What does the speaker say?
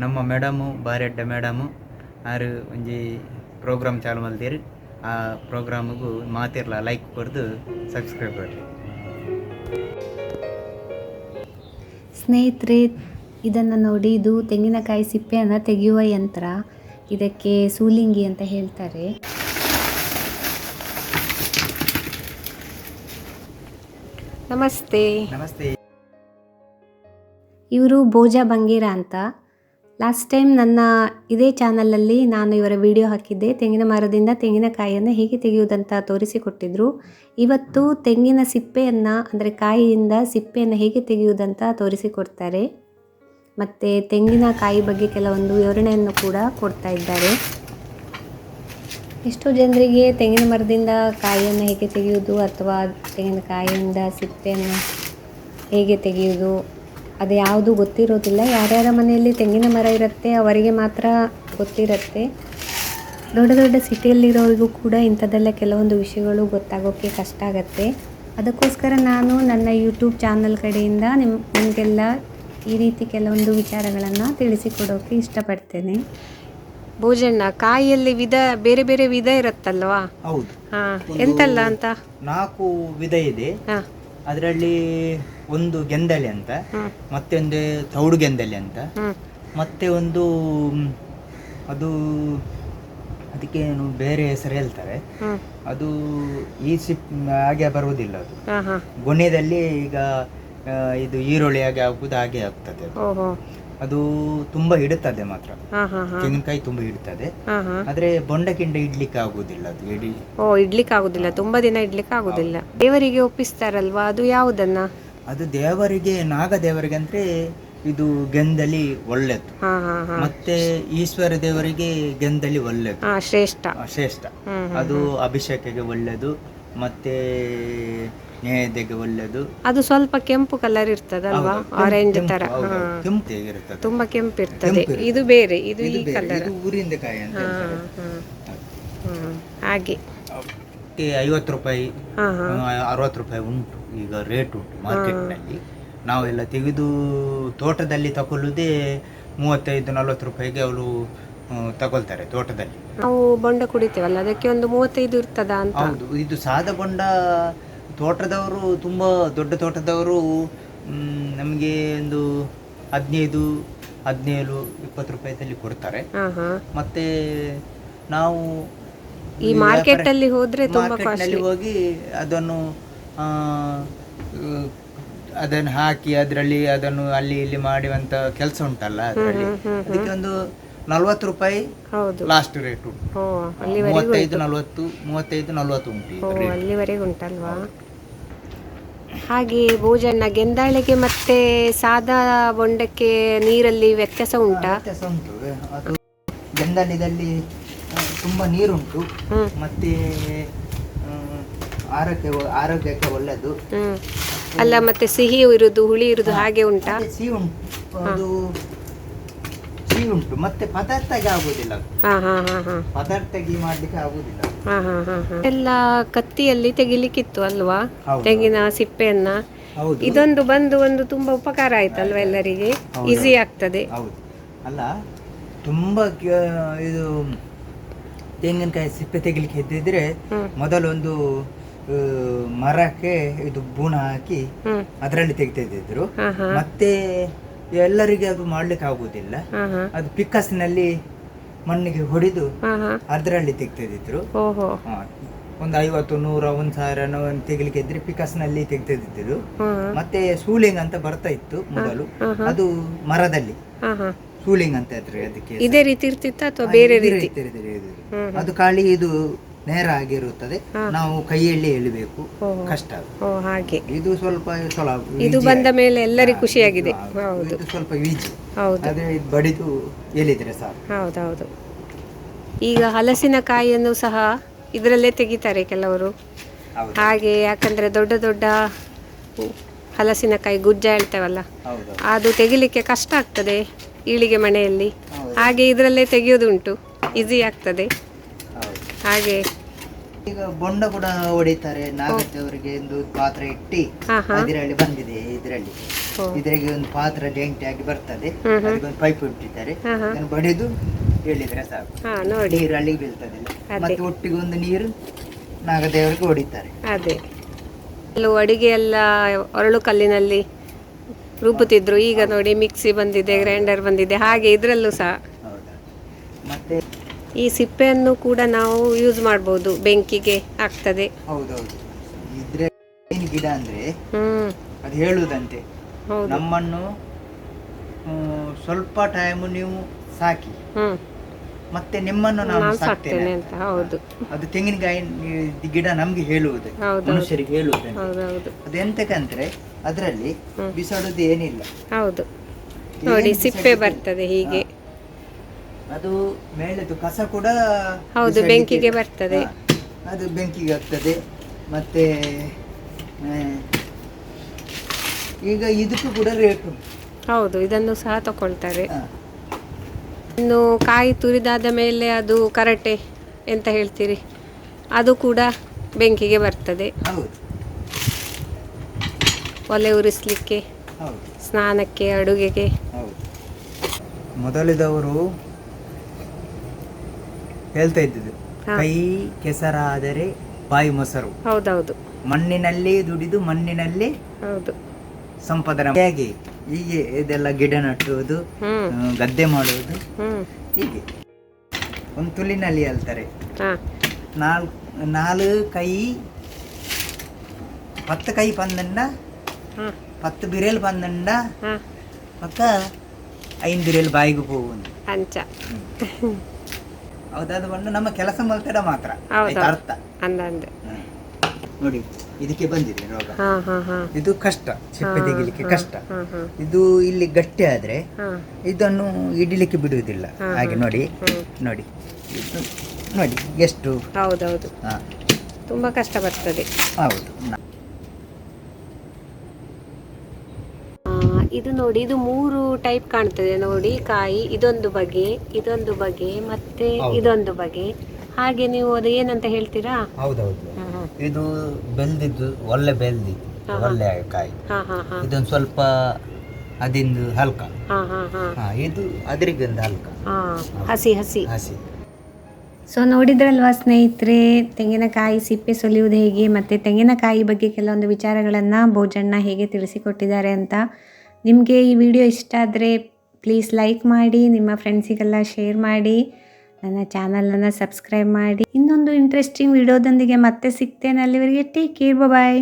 ನಮ್ಮ madam ಬಾರೆಡ್ಡ madam ಆರು ಒಂಜಿ ಪ್ರೋಗ್ರಾಮ್ ಚಾಲು ಮಲ್ದೆರ್ ಆ ಪ್ರೋಗ್ರಾಮ್ಗೂ ಮಾತಿರ್ಲ ಲೈಕ್ ಕೊರ್ದು ಸಬ್ಸ್ಕ್ರೈಬ್ ಕೊಡ್ರಿ. ಸ್ನೇಹಿತರೆ, ಇದನ್ನು ನೋಡಿ, ಇದು ತೆಂಗಿನಕಾಯಿ ಸಿಪ್ಪೆಯನ್ನು ತೆಗೆಯುವ ಯಂತ್ರ. ಇದಕ್ಕೆ ಸೂಲಿಂಗಿ ಅಂತ ಹೇಳ್ತಾರೆ. ನಮಸ್ತೆ. ನಮಸ್ತೆ. ಇವರು ಭೋಜ ಬಂಗೀರ ಅಂತ. ಲಾಸ್ಟ್ ಟೈಮ್ ನನ್ನ ಇದೇ ಚಾನಲಲ್ಲಿ ನಾನು ಇವರ ವಿಡಿಯೋ ಹಾಕಿದ್ದೆ. ತೆಂಗಿನ ಮರದಿಂದ ತೆಂಗಿನಕಾಯಿಯನ್ನು ಹೇಗೆ ತೆಗೆಯುವುದಂತ ತೋರಿಸಿಕೊಟ್ಟಿದ್ರು. ಇವತ್ತು ತೆಂಗಿನ ಸಿಪ್ಪೆಯನ್ನು ಅಂದರೆ ಕಾಯಿಯಿಂದ ಸಿಪ್ಪೆಯನ್ನು ಹೇಗೆ ತೆಗೆಯುವುದಂತ ತೋರಿಸಿಕೊಡ್ತಾರೆ. ಮತ್ತು ತೆಂಗಿನಕಾಯಿ ಬಗ್ಗೆ ಕೆಲವೊಂದು ವಿವರಣೆಯನ್ನು ಕೂಡ ಕೊಡ್ತಾ ಇದ್ದಾರೆ. ಎಷ್ಟೋ ಜನರಿಗೆ ತೆಂಗಿನ ಮರದಿಂದ ಕಾಯಿಯನ್ನು ಹೇಗೆ ತೆಗೆಯುವುದು ಅಥವಾ ತೆಂಗಿನಕಾಯಿಯಿಂದ ಸಿಪ್ಪೆಯನ್ನು ಹೇಗೆ ತೆಗೆಯುವುದು ಅದು ಯಾವುದು ಗೊತ್ತಿರೋದಿಲ್ಲ. ಯಾರ್ಯಾರ ಮನೆಯಲ್ಲಿ ತೆಂಗಿನ ಮರ ಇರುತ್ತೆ ಅವರಿಗೆ ಮಾತ್ರ ಗೊತ್ತಿರುತ್ತೆ. ದೊಡ್ಡ ದೊಡ್ಡ ಸಿಟಿಯಲ್ಲಿರೋರಿಗೂ ಕೂಡ ಇಂಥದ್ದೆಲ್ಲ ಕೆಲವೊಂದು ವಿಷಯಗಳು ಗೊತ್ತಾಗೋಕ್ಕೆ ಕಷ್ಟ ಆಗುತ್ತೆ. ಅದಕ್ಕೋಸ್ಕರ ನಾನು ನನ್ನ ಯೂಟ್ಯೂಬ್ ಚಾನಲ್ ಕಡೆಯಿಂದ ನಿಮಗೆಲ್ಲ ಈ ರೀತಿ ಕೆಲವೊಂದು ವಿಚಾರಗಳನ್ನು ತಿಳಿಸಿಕೊಡೋಕ್ಕೆ ಇಷ್ಟಪಡ್ತೇನೆ. ಭೋಜನ ಕಾಯಿಯಲ್ಲಿ ಬೇರೆ ಬೇರೆ ವಿಧ ಇರುತ್ತಲ್ವಾ? ಹೌದು. ಎಂತಲ್ಲ ಅಂತ 4 ವಿಧ ಇದೆ. ಅದರಲ್ಲಿ ಒಂದು ಗೆಂದಳಿ ಅಂತ, ಮತ್ತೆ ಒಂದು ತೌಡು ಗೆಂದಳಿ ಅಂತ, ಮತ್ತೆ ಒಂದು ಅದು ಅದಕ್ಕೆ ಬೇರೆ ಹೆಸರು ಹೇಳ್ತಾರೆ. ಅದು ಈ ಹಾಗೆ ಬರುವುದಿಲ್ಲ. ಅದು ಗೊನೆಯಲ್ಲಿ ಈಗ ಇದು ಈರುಳ್ಳಿ ಹಾಗೆ ಆಗುವುದು ಹಾಗೆ ಆಗ್ತದೆ. ಅದು ತುಂಬಾ ಇಡುತ್ತದೆ ಮಾತ್ರ. ತೆಂಗಿನಕಾಯಿ ತುಂಬಾ ಇಡುತ್ತದೆ. ಆದ್ರೆ ಬೊಂಡಕ್ಕಿಂತ ಇಡ್ಲಿಕ್ಕೆ ಆಗುದಿಲ್ಲ. ಅದು ಇಡ್ಲಿಕ್ಕೆ ಆಗುದಿಲ್ಲ, ತುಂಬಾ ದಿನ ಇಡ್ಲಿಕ್ಕೆ ಆಗುದಿಲ್ಲ. ದೇವರಿಗೆ ಒಪ್ಪಿಸ್ತಾರಲ್ವಾ, ಅದು ಯಾವುದನ್ನ? ಅದು ದೇವರಿಗೆ, ನಾಗ ದೇವರಿಗೆ ಅಂದ್ರೆ ಇದು ಗೆಂದಲಿ ಒಳ್ಳೆದು. ಮತ್ತೆ ಈಶ್ವರ ದೇವರಿಗೆ ಗೆಂದಲಿ ಒಳ್ಳೆದು, ಶ್ರೇಷ್ಠ. ಅದು ಅಭಿಷೇಕಕ್ಕೆ ಒಳ್ಳೆದು, ಮತ್ತೆ ನೇಯ್ದೆಗೆ ಒಳ್ಳೆದು. ಅದು ಸ್ವಲ್ಪ ಕೆಂಪು ಕಲರ್ ಇರ್ತದಲ್ವಾ, ಆರೆಂಜ್ ತರ. ಕೆಂಪು ಇರ್ತದೆ, ತುಂಬಾ ಕೆಂಪು ಇರ್ತದೆ. ಇದು ಬೇರೆ, ಇದು ಈ ಕಲರ್ ಊರಿಂದ ಕಾಯಿ ಅಂತ. ಹಾಗೆ 50 ರೂಪಾಯಿ 60 ರೂಪಾಯಿ ಉಂಟು ಈಗ ರೇಟ್ ಉಂಟು ಮಾರ್ಕೆಟ್ನಲ್ಲಿ. ನಾವೆಲ್ಲ ತೆಗೆದು ತೋಟದಲ್ಲಿ ತಗೊಳ್ಳುವುದೇ 35-40 ರೂಪಾಯಿಗೆ ಅವರು ತಗೊಳ್ತಾರೆ ತೋಟದಲ್ಲಿ. ನಾವು ಬೊಂಡ ಕುಡಿತೇವಲ್ಲ, ಅದಕ್ಕೆ ಒಂದು 35 ಇರ್ತದ ಅಂತ. ಹೌದು, ಇದು ಸಾದಾ ಬೊಂಡ ತೋಟದವರು, ತುಂಬಾ ದೊಡ್ಡ ತೋಟದವರು ನಮಗೆ ಒಂದು 15-17-20 ರೂಪಾಯಿದಲ್ಲಿ ಕೊಡ್ತಾರೆ. ಮತ್ತೆ ನಾವು ಈ ಮಾರ್ಕೆಟ್ ಅಲ್ಲಿ ಹೋದ್ರೆ ಮಾರ್ಕೆಟ್ನಲ್ಲಿ ಹೋಗಿ ಅದನ್ನು ಹಾಕಿ ಅದನ್ನು ಅಲ್ಲಿ ಇಲ್ಲಿ ಮಾಡುವಂತ ಕೆಲಸ ಉಂಟಲ್ಲ, ಅದರಲ್ಲಿ ಅದಕ್ಕೆ ಒಂದು 40 ರೂಪಾಯಿ ಲಾಸ್ಟ್ ರೇಟ್ ಉಂಟು. 35-40 ಉಂಟು, ಅಲ್ಲಿವರೆಗೆ ಉಂಟಲ್ವಾ? ಹಾಗೆ ಭೋಜನ ಗೆಂದಾಳಿಗೆ ಮತ್ತೆ ಸಾದಾ ಬೊಂಡಕ್ಕೆ ನೀರಲ್ಲಿ ವ್ಯತ್ಯಾಸ ಉಂಟಾ? ವ್ಯತ್ಯಾಸ ಉಂಟು. ಅದು ಗೆಂದಾಳಿದಲ್ಲಿ ತುಂಬಾ ನೀರುಂಟು, ಮತ್ತೆ ಆರೋಗ್ಯಕ್ಕೆ ಒಳ್ಳೆದು. ಅಲ್ಲ, ಮತ್ತೆ ಸಿಹಿ ಇರುದು ಹುಳಿ ಇರುದು ಹಾಗೆ ಉಂಟಾ? ಸಿಹಿ ಉಂಟು, ಅದು ಸಿಹಿ ಉಂಟು. ಮತ್ತೆ ಪದಾರ್ಥಗೆ ಆಗುದಿಲ್ಲ, ಪದಾರ್ಥಗೆ ಮಾಡ್ಲಿಕ್ಕೆ ಆಗುದಿಲ್ಲ. ಎಲ್ಲ ಕತ್ತಿಯಲ್ಲಿ ತೆಗಿಲಿಕ್ಕಿತ್ತು ಅಲ್ವಾ ತೆಂಗಿನ ಸಿಪ್ಪೆಯನ್ನ? ಇದೊಂದು ಬಂದು ಒಂದು ತುಂಬಾ ಉಪಕಾರ ಆಯ್ತಲ್ವಾ ಎಲ್ಲರಿಗೆ, ಈಸಿ ಆಗ್ತದೆ. ಹೌದು, ಅಲ್ಲ ತುಂಬಾ ಇದು ತೆಂಗಿನಕಾಯಿ ಸಿಪ್ಪೆ ತೆಗಿಲಿಕ್ಕೆ ಇದ್ದಿದ್ರೆ ಮೊದಲೊಂದು ಮರಕ್ಕೆ ಇದು ಬೂಣ ಹಾಕಿ ಅದರಲ್ಲಿ ತೆಗಿತಾ ಇದ್ದಿದ್ರು. ಮತ್ತೆ ಎಲ್ಲರಿಗೆ ಅದು ಮಾಡ್ಲಿಕ್ಕೆ ಆಗುದಿಲ್ಲ, ಅದು ಪಿಕ್ಕಸಿನಲ್ಲಿ ಮಣ್ಣಿಗೆ ಹೊಡೆದು ಅದರಲ್ಲಿ ತೆಗಿತಾ ಇದ್ದಿದ್ರು. ಒಂದು 50-100 1,000 ತೆಗಿಲಿಕ್ಕೆ ಇದ್ರೆ ಪಿಕಾಸ್ನಲ್ಲಿ ತೆಗಿತಾ ಇದ್ದಿದ್ರು. ಮತ್ತೆ ಸೂಲಿಂಗ್ ಅಂತ ಬರ್ತಾ ಇತ್ತು ಮೊದಲು, ಅದು ಮರದಲ್ಲಿ ಸೂಲಿಂಗ್ ಅಂತ ಇದ್ರೆ ಅದಕ್ಕೆ ಇದೇ ರೀತಿ ಇರ್ತಿತ್ತ ಅಥವಾ ಬೇರೆ ರೀತಿ? ಅದು ಖಾಲಿ ಇದು ನೇರ ಆಗಿರುತ್ತದೆ, ನಾವು ಕೈಯಲ್ಲಿ ಎಳಿಬೇಕು, ಕಷ್ಟ. ಹಾಗೆ ಇದು ಸ್ವಲ್ಪ ಇದು ಬಂದ ಮೇಲೆ ಎಲ್ಲರಿಗೂ ಖುಷಿಯಾಗಿದೆ. ಇದು ಸ್ವಲ್ಪ ಈಜಿ, ಅದೇ ಬಡಿದು ಎಳಿದ್ರೆ ಸಾಕು. ಹೌದೌದು. ಈಗ ಹಲಸಿನಕಾಯಿಯನ್ನು ಸಹ ಇದರಲ್ಲೇ ತೆಗಿತಾರೆ ಕೆಲವರು. ಹಾಗೆ ಯಾಕಂದ್ರೆ ದೊಡ್ಡ ದೊಡ್ಡ ಹಲಸಿನಕಾಯಿ ಗುಜ್ಜ ಹೇಳ್ತೇವಲ್ಲ, ಅದು ತೆಗಿಲಿಕ್ಕೆ ಕಷ್ಟ ಆಗ್ತದೆ ಈಳಿಗೆ ಮನೆಯಲ್ಲಿ. ಹಾಗೆ ಇದರಲ್ಲೇ ತೆಗೆಯೋದುಂಟು, ಈಸಿ ಆಗ್ತದೆ. ಹಾಗೆ ಈಗ ಬೊಂಡ ಕೂಡ ಹೊಡಿತಾರೆ. ನಾಗದೇವರಿಗೆ ಒಂದು ಪಾತ್ರ ಇಟ್ಟು ಅದರಲ್ಲಿ ಬಂದಿದೆ, ಇದರಲ್ಲಿ ಇದ್ರಾಗೆ ಒಂದು ಪಾತ್ರ ಜಂಟಿ ಆಗಿ ಬರ್ತದೆ, ಅದಕ್ಕೆ ಒಂದು ಪೈಪ್ ಇಟ್ಟಿದ್ದಾರೆ, ಅದನ್ನು ಬಡಿದು ಹೇಳಿದ್ರೆ ಸಾಕು, ನೀರು ಅಲ್ಲಿಗೆ ಬೀಳ್ತದೆ. ಮತ್ತೆ ಒಟ್ಟಿಗೆ ಒಂದು ನೀರು ನಾಗದೇವರಿಗೆ ಹೊಡಿತಾರೆ. ಅದೇ ಅಡಿಗೆ ಎಲ್ಲ ಒರಳು ಕಲ್ಲಿನಲ್ಲಿ ರುಬ್ಬುತ್ತಿದ್ರು, ಈಗ ನೋಡಿ ಮಿಕ್ಸಿ ಬಂದಿದೆ, ಗ್ರೈಂಡರ್ ಬಂದಿದೆ, ಹಾಗೆ ಇದರಲ್ಲೂ ಸಹ. ಮತ್ತೆ ಈ ಸಿಪ್ಪೆಯನ್ನು ಕೂಡ ನಾವು ಯೂಸ್ ಮಾಡ್ಬೋದು, ಬೆಂಕಿಗೆ ಆಗ್ತದೆ. ಹೌದೌದು. ಇದ್ರೆ ಏನು ಗಿಡ ಅಂದ್ರೆ ಅದು ಹೇಳುವುದಂತೆ, ನಮ್ಮನ್ನು ಸ್ವಲ್ಪ ಟೈಮ್ ನೀವು ಸಾಕಿ ಮತ್ತೆ ನಿಮ್ಮನ್ನು ನಾನು ಸಾಕ್ತೇನೆ ಅಂತ. ಹೌದು, ಅದು ತೆಂಗಿನಕಾಯಿ ಗಿಡ ನಮ್ಗೆ ಹೇಳುವುದು, ಮನುಷ್ಯರಿಗೆ ಹೇಳುವುದು. ಅದು ಎಂತಕ್ಕಂದ್ರೆ ಅದರಲ್ಲಿ ಬಿಸಾಡುದು ಏನಿಲ್ಲ. ಹೌದು, ನೋಡಿ ಸಿಪ್ಪೆ ಬರ್ತದೆ ಹೀಗೆ. ಅದು ಮೇಲೆದು ಕಸ ಕೂಡ ಹೌದು ಬೆಂಕಿಗೆ ಬರ್ತದೆ, ಅದು ಬೆಂಕಿಗೆ ಆಗ್ತದೆ. ಮತ್ತೆ ಈಗ ಇದಕ್ಕೂ ಕೂಡ ರೇಟ್ ಉಂಟು. ಹೌದು, ಇದನ್ನು ಸಹ ತಗೊಳ್ತಾರೆ. ಇನ್ನು ಕಾಯಿ ತುರಿದಾದ ಮೇಲೆ ಅದು ಕರಟೆ ಎಂತ ಹೇಳ್ತೀರಿ, ಅದು ಕೂಡ ಬೆಂಕಿಗೆ ಬರ್ತದೆ. ಒಲೆ ಉರಿಸ್ಲಿಕ್ಕೆ, ಸ್ನಾನಕ್ಕೆ, ಅಡುಗೆಗೆ. ಮೊದಲಿದವರು ಹೇಳ್ತಾ ಇದ್ದಿದ್ದು, ಕೈ ಕೆಸರಾದರೆ ಬಾಯಿ ಮೊಸರು. ಹೌದೌದು, ಮಣ್ಣಿನಲ್ಲಿ ದುಡಿದು ಮಣ್ಣಿನಲ್ಲಿ ಹೌದು ಸಂಪಾದನೆ. ಹೇಗೆ ಹೀಗೆ ಇದೆಲ್ಲ ಗಿಡ ನಟ್ಟುವುದು, ಗದ್ದೆ ಮಾಡುವುದು, ಹೀಗೆ ಒಂದು ತುಲಿನಲ್ಲಿ ಹೇಳ್ತಾರೆ. 4 ಕೈ 10 ಕೈ ಪಂದಂಡ 10 ಬಿರೇಲ್ ಪಂದಂಡ ಪಕ್ಕ 5 ಬಿರೇಲ್ ಬಾಯಿಗೆ ಹೋಗುವುದು ಅಂಚ. ಹೌದಾದ ಬಂದು ನಮ್ಮ ಕೆಲಸ ಮಲ್ತಡ ಮಾತ್ರ ಅರ್ಥ. ನೋಡಿ ಇದಕ್ಕೆ ಬಂದಿದೆ ರೋಗ. ಇದು ಕಷ್ಟ, ಸಿಪ್ಪೆ ತೆಗಿಲಿಕ್ಕೆ ಕಷ್ಟ. ಇದು ಇಲ್ಲಿ ಗಟ್ಟಿ ಆದ್ರೆ ಇದನ್ನು ಇಡಲಿಕ್ಕೆ ಬಿಡುವುದಿಲ್ಲ. ಹಾಗೆ ನೋಡಿ ನೋಡಿ ಇದು ನೋಡಿ ಎಷ್ಟು. ಹೌದೌದು, ತುಂಬಾ ಕಷ್ಟ ಬರ್ತದೆ. ಹೌದು. ಇದು ನೋಡಿ, ಇದು 3 ಟೈಪ್ ಕಾಣ್ತದೆ ನೋಡಿ ಕಾಯಿ. ಇದೊಂದು ಬಗೆ, ಇದೊಂದು ಬಗೆ, ಮತ್ತೆ ಇದೊಂದು ಬಗೆ. ಹಾಗೆ ನೀವು ಅದು ಏನಂತ ಹೇಳ್ತೀರಾ? ಹೌದೌದು, ಇದು ಬೆಲ್ದಿದ್ದು ಒಳ್ಳೆ ಬೆಲ್ದಿದ್ದು ಒಳ್ಳೆ ಕಾಯಿ. ಇದೊಂದು ಸ್ವಲ್ಪ ಅದಿಂದು ಹಲ್ಕ, ಇದು ಅದರಿಗೊಂದು ಹಲ್ಕ, ಹಸಿ ಹಸಿ ಹಸಿ. ಸೊ ನೋಡಿದ್ರಲ್ವಾ ಸ್ನೇಹಿತರೆ, ತೆಂಗಿನಕಾಯಿ ಸಿಪ್ಪೆ ಸುಲಿಯುವುದು ಹೇಗೆ, ಮತ್ತು ತೆಂಗಿನಕಾಯಿ ಬಗ್ಗೆ ಕೆಲವೊಂದು ವಿಚಾರಗಳನ್ನು ಭೋಜಣ್ಣ ಹೇಗೆ ತಿಳಿಸಿಕೊಟ್ಟಿದ್ದಾರೆ ಅಂತ. ನಿಮಗೆ ಈ ವಿಡಿಯೋ ಇಷ್ಟ ಆದರೆ ಪ್ಲೀಸ್ ಲೈಕ್ ಮಾಡಿ, ನಿಮ್ಮ ಫ್ರೆಂಡ್ಸಿಗೆಲ್ಲ ಶೇರ್ ಮಾಡಿ, ನನ್ನ ಚಾನಲನ್ನು ಸಬ್ಸ್ಕ್ರೈಬ್ ಮಾಡಿ. ಇನ್ನೊಂದು ಇಂಟ್ರೆಸ್ಟಿಂಗ್ ವಿಡಿಯೋದೊಂದಿಗೆ ಮತ್ತೆ ಸಿಗ್ತೇನೆ. ಅಲ್ಲಿವರೆಗೆ ಟೇಕ್ ಕೇರ್, ಬಾಯ್.